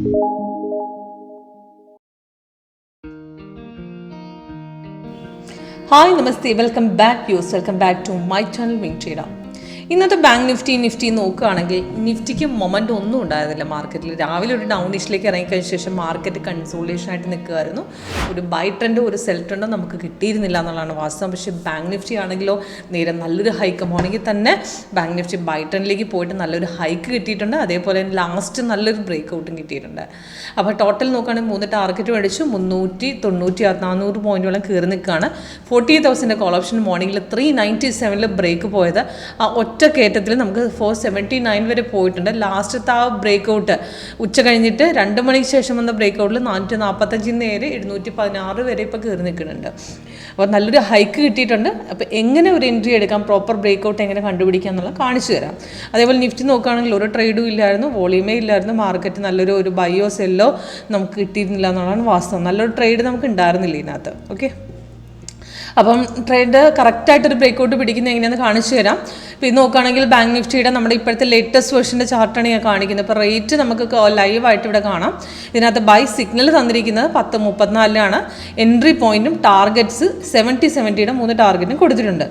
Hi, Namaste. Welcome back to my channel WinTrader. ഇന്നത്തെ bank Nifty നോക്കുകയാണെങ്കിൽ നിഫ്റ്റിക്ക് moment ഒന്നും ഉണ്ടായിരുന്നില്ല മാർക്കറ്റിൽ. രാവിലെ ഒരു ഡൗണിഷിലേക്ക് ഇറങ്ങിക്കഴിഞ്ഞ ശേഷം മാർക്കറ്റ് കൺസോളിഡേഷൻ ആയിട്ട് നിൽക്കുമായിരുന്നു. ഒരു ബൈ ട്രെൻഡോ ഒരു സെൽ ട്രെൻഡോ നമുക്ക് കിട്ടിയിരുന്നില്ല എന്നുള്ളതാണ് വാസ്തവം. പക്ഷേ ബാങ്ക് നിഫ്റ്റി ആണെങ്കിലോ നേരെ നല്ലൊരു ഹൈക്ക് മോർണിംഗിൽ തന്നെ ബാങ്ക് നിഫ്റ്റി ബൈ ട്രെൻഡിലേക്ക് പോയിട്ട് നല്ലൊരു ഹൈക്ക് കിട്ടിയിട്ടുണ്ട്. അതേപോലെ ലാസ്റ്റ് നല്ലൊരു ബ്രേക്ക് ഔട്ടും കിട്ടിയിട്ടുണ്ട്. അപ്പോൾ ടോട്ടൽ നോക്കുകയാണെങ്കിൽ 3 ടാർഗറ്റ് മേടിച്ചു 390-400 പോയിന്റോളം കയറി നിൽക്കുകയാണ്. 40,000 കോൾ ഓപ്ഷൻ മോർണിംഗിൽ 397 ബ്രേക്ക് പോയത് ആ ഒറ്റ കയറ്റത്തിൽ നമുക്ക് 479 വരെ പോയിട്ടുണ്ട്. ലാസ്റ്റത്തെ ആ ബ്രേക്ക് ഔട്ട് ഉച്ച കഴിഞ്ഞിട്ട് 2 മണിക്ക് ശേഷം വന്ന ബ്രേക്ക് ഔട്ടിൽ 445 നേരെ 716 വരെ ഇപ്പോൾ കയറി നിൽക്കുന്നുണ്ട്. അപ്പോൾ നല്ലൊരു ഹൈക്ക് കിട്ടിയിട്ടുണ്ട്. അപ്പോൾ എങ്ങനെ ഒരു എൻട്രി എടുക്കാം, പ്രോപ്പർ ബ്രേക്ക് ഔട്ട് എങ്ങനെ കണ്ടുപിടിക്കാം എന്നുള്ളത് കാണിച്ചു തരാം. അതേപോലെ നിഫ്റ്റി നോക്കുകയാണെങ്കിൽ ഒരു ട്രേഡും ഇല്ലായിരുന്നു, വോളിയമേ ഇല്ലായിരുന്നു. മാർക്കറ്റ് നല്ലൊരു ബൈയോ സെല്ലോ നമുക്ക് കിട്ടിയിരുന്നില്ല എന്നുള്ളതാണ് വാസ്തവം. നല്ലൊരു ട്രേഡ് നമുക്ക് ഉണ്ടായിരുന്നില്ല ഇതിനകത്ത്. ഓക്കെ, അപ്പം ട്രേഡ് കറക്റ്റായിട്ടൊരു ബ്രേക്ക് ഔട്ട് പിടിക്കുന്നത് എങ്ങനെയാണെന്ന് കാണിച്ചു തരാം. ഇപ്പോൾ ഇത് നോക്കുകയാണെങ്കിൽ ബാങ്ക് നിഫ്റ്റിയുടെ നമ്മുടെ ഇപ്പോഴത്തെ ലേറ്റസ്റ്റ് വേർഷൻ്റെ ചാർട്ടാണ് ഞാൻ കാണിക്കുന്നത്. ഇപ്പോൾ റേറ്റ് നമുക്ക് ലൈവായിട്ട് ഇവിടെ കാണാം. ഇതിനകത്ത് ബൈ സിഗ്നൽ തന്നിരിക്കുന്നത് 10:34 എൻട്രി പോയിന്റും ടാർഗറ്റ്സ് 70-70 3 ടാർഗറ്റും കൊടുത്തിട്ടുണ്ട്.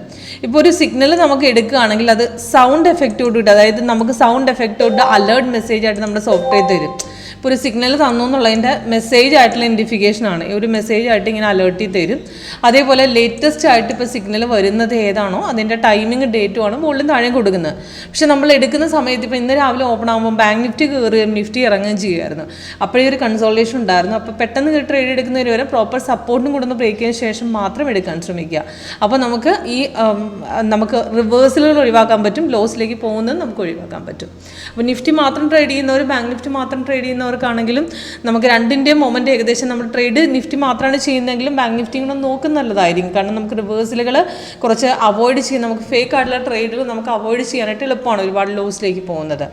ഇപ്പോൾ ഒരു സിഗ്നൽ നമുക്ക് എടുക്കുകയാണെങ്കിൽ അത് സൗണ്ട് എഫക്റ്റോട് കൂടി, അതായത് നമുക്ക് സൗണ്ട് എഫക്റ്റോട് അലേർട്ട് മെസ്സേജ് ആയിട്ട് നമ്മുടെ സോഫ്റ്റ്വെയർ തരും. ഇപ്പോൾ ഒരു സിഗ്നൽ തന്നു എന്നുള്ളതിൻ്റെ മെസ്സേജ് ആയിട്ടുള്ള ഇൻഡിഫിക്കേഷനാണ്. ഒരു മെസ്സേജ് ആയിട്ട് ഇങ്ങനെ അലേർട്ടി തരും. അതേപോലെ ലേറ്റസ്റ്റ് ആയിട്ട് ഇപ്പോൾ സിഗ്നൽ വരുന്നത് ഏതാണോ അതിൻ്റെ ടൈമിങ് ഡേറ്റുമാണ് മുകളിലും താഴെയും കൊടുക്കുന്നത്. പക്ഷെ നമ്മൾ എടുക്കുന്ന സമയത്ത് ഇപ്പോൾ ഇന്ന് രാവിലെ ഓപ്പൺ ആകുമ്പോൾ ബാങ്ക് നിഫ്റ്റി കയറുകയും നിഫ്റ്റി ഇറങ്ങുകയും ചെയ്യുമായിരുന്നു. അപ്പോഴേ ഒരു കൺസോൾട്ടേഷൻ ഉണ്ടായിരുന്നു. അപ്പോൾ പെട്ടെന്ന് ട്രേഡ് എടുക്കുന്നതിന് വരെ പ്രോപ്പർ സപ്പോർട്ടും കൊണ്ടൊന്ന് ബ്രേക്ക് ചെയ്തതിന് ശേഷം മാത്രം എടുക്കാൻ ശ്രമിക്കുക. അപ്പോൾ നമുക്ക് റിവേഴ്സലുകൾ ഒഴിവാക്കാൻ പറ്റും, ലോസിലേക്ക് പോകുന്നത് നമുക്ക് ഒഴിവാക്കാൻ പറ്റും. അപ്പോൾ നിഫ്റ്റി മാത്രം ട്രേഡ് ചെയ്യുന്നവർ, ബാങ്ക് നിഫ്റ്റി മാത്രം ട്രേഡ് ചെയ്യുന്നവർക്കാണെങ്കിലും നമുക്ക് രണ്ടിൻ്റെയും മൊമെൻ്റ് ഏകദേശം നമ്മൾ ട്രേഡ് നിഫ്റ്റി മാത്രമാണ് ചെയ്യുന്നതെങ്കിലും ബാങ്ക് നിഫ്റ്റി കൂടെ നോക്കുന്നത് നല്ലതായിരിക്കും. കാരണം നമുക്ക് റിവേഴ്സലുകൾ കുറച്ച് അവോയ്ഡ് ചെയ്യാൻ, നമുക്ക് ഫേക്ക് ആയിട്ടുള്ള ട്രേഡുകൾ നമുക്ക് അവോയ്ഡ് ചെയ്യാനായിട്ട് എളുപ്പമാണ് ഒരുപാട് ലോസിലേക്ക് പോകുന്നത്.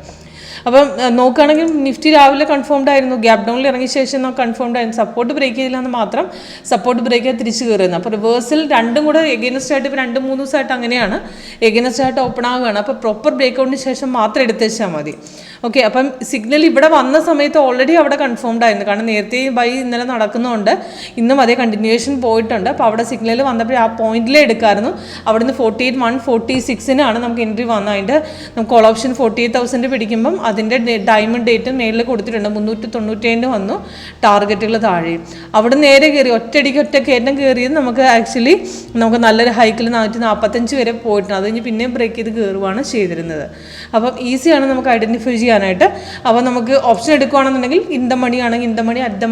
അപ്പം നോക്കുകയാണെങ്കിൽ നിഫ്റ്റി രാവിലെ കൺഫേംഡ് ആയിരുന്നു, ഗ്യാപ് ഡൗണിൽ ഇറങ്ങിയ ശേഷം കൺഫേംഡ് ആയിരുന്നു. സപ്പോർട്ട് ബ്രേക്ക് ചെയ്തില്ല എന്ന് മാത്രം, സപ്പോർട്ട് ബ്രേക്ക് ചെയ്ത് തിരിച്ച് കയറുന്നത്. അപ്പോൾ റിവേഴ്സൽ രണ്ടും കൂടെ എഗെയിൻസ്റ്റ് ആയിട്ട് ഇപ്പോൾ 2-3 ദിവസമായിട്ട് അങ്ങനെയാണ് എഗെയിൻസ്റ്റ് ആയിട്ട് ഓപ്പൺ ആവുകയാണ്. അപ്പോൾ പ്രോപ്പർ ബ്രേക്ക് ഔട്ടിന് ശേഷം മാത്രം എടുത്ത് വെച്ചാൽ മതി. ഓക്കെ, അപ്പം സിഗ്നൽ ഇവിടെ വന്ന സമയത്ത് ഓൾറെഡി അവിടെ കൺഫേംഡ് ആയിരുന്നു. കാരണം നേരത്തെ ബൈ ഇന്നലെ നടക്കുന്നതുകൊണ്ട് ഇന്നും അതേ കണ്ടിന്യൂവേഷൻ പോയിട്ടുണ്ട്. അപ്പോൾ അവിടെ സിഗ്നൽ വന്നപ്പോൾ ആ പോയിന്റിലേ എടുക്കാമായിരുന്നു. അവിടുന്ന് 48,146 നമുക്ക് എൻട്രി വന്നത്. അതിൻ്റെ നമുക്ക് കോൾ ഓപ്ഷൻ 48,000 പിടിക്കുമ്പം അതിൻ്റെ ടൈമും ഡേറ്റും മേളിൽ കൊടുത്തിട്ടുണ്ട്. 397 വന്നു ടാർഗറ്റുകൾ താഴെ. അവിടെ നേരെ കയറി ഒറ്റ കയറ്റം കയറിയത് നമുക്ക് നല്ലൊരു ഹൈക്കിൽ 445 വരെ പോയിട്ടുണ്ട്. അത് കഴിഞ്ഞ് പിന്നെയും ബ്രേക്ക് ചെയ്ത് കയറുകയാണ് ചെയ്തിരുന്നത്. അപ്പം ഈസിയാണ് നമുക്ക് ഐഡൻറ്റിഫൈ ചെയ്യാനായിട്ട്. അപ്പോൾ നമുക്ക് ഓപ്ഷൻ എടുക്കുകയാണെന്നുണ്ടെങ്കിൽ ഇന്ത മണി ആണെങ്കിൽ ഇന്ത മണി, അറ്റ് ദ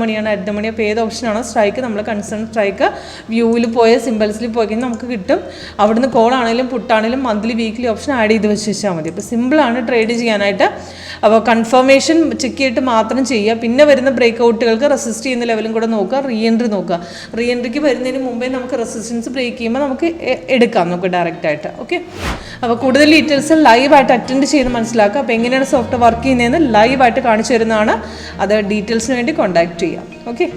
മണി, അപ്പോൾ ഏത് ഓപ്ഷനാണോ സ്ട്രൈക്ക് നമ്മൾ കൺസേൺ സ്ട്രൈക്ക് വ്യൂവിൽ പോയ സിമ്പിൾസിൽ പോയി കഴിഞ്ഞാൽ നമുക്ക് കിട്ടും. അവിടുന്ന് കോൾ ആണെങ്കിലും പുട്ടാണെങ്കിലും മന്ത്ലി വീക്ക്ലി ഓപ്ഷൻ ആഡ് ചെയ്ത് വെച്ചാൽ മതി. അപ്പോൾ സിമ്പിളാണ് ട്രേഡ് ചെയ്യാനായിട്ട്. അപ്പോൾ കൺഫർമേഷൻ ചെക്ക് ചെയ്തിട്ട് മാത്രം ചെയ്യുക. പിന്നെ വരുന്ന ബ്രേക്ക് ഔട്ടുകൾക്ക് റെസിസ്റ്റ് ചെയ്യുന്ന ലെവലും കൂടെ നോക്കുക. റീ എൻട്രിക്ക് വരുന്നതിന് മുമ്പേ നമുക്ക് റെസിസ്റ്റൻസ് ബ്രേക്ക് ചെയ്യുമ്പോൾ നമുക്ക് എടുക്കാം നമുക്ക് ഡയറക്റ്റായിട്ട്. ഓക്കെ, അപ്പോൾ കൂടുതൽ ഡീറ്റെയിൽസ് ലൈവായിട്ട് അറ്റൻഡ് ചെയ്ത് മനസ്സിലാക്കുക. അപ്പോൾ എങ്ങനെയാണ് സോഫ്റ്റ്വെയർ വർക്ക് ചെയ്യുന്നതെന്ന് ലൈവായിട്ട് കാണിച്ചു തരുന്നതാണ്. അത് ഡീറ്റെയിൽസിന് വേണ്ടി കോൺടാക്ട് ചെയ്യാം. ഓക്കെ.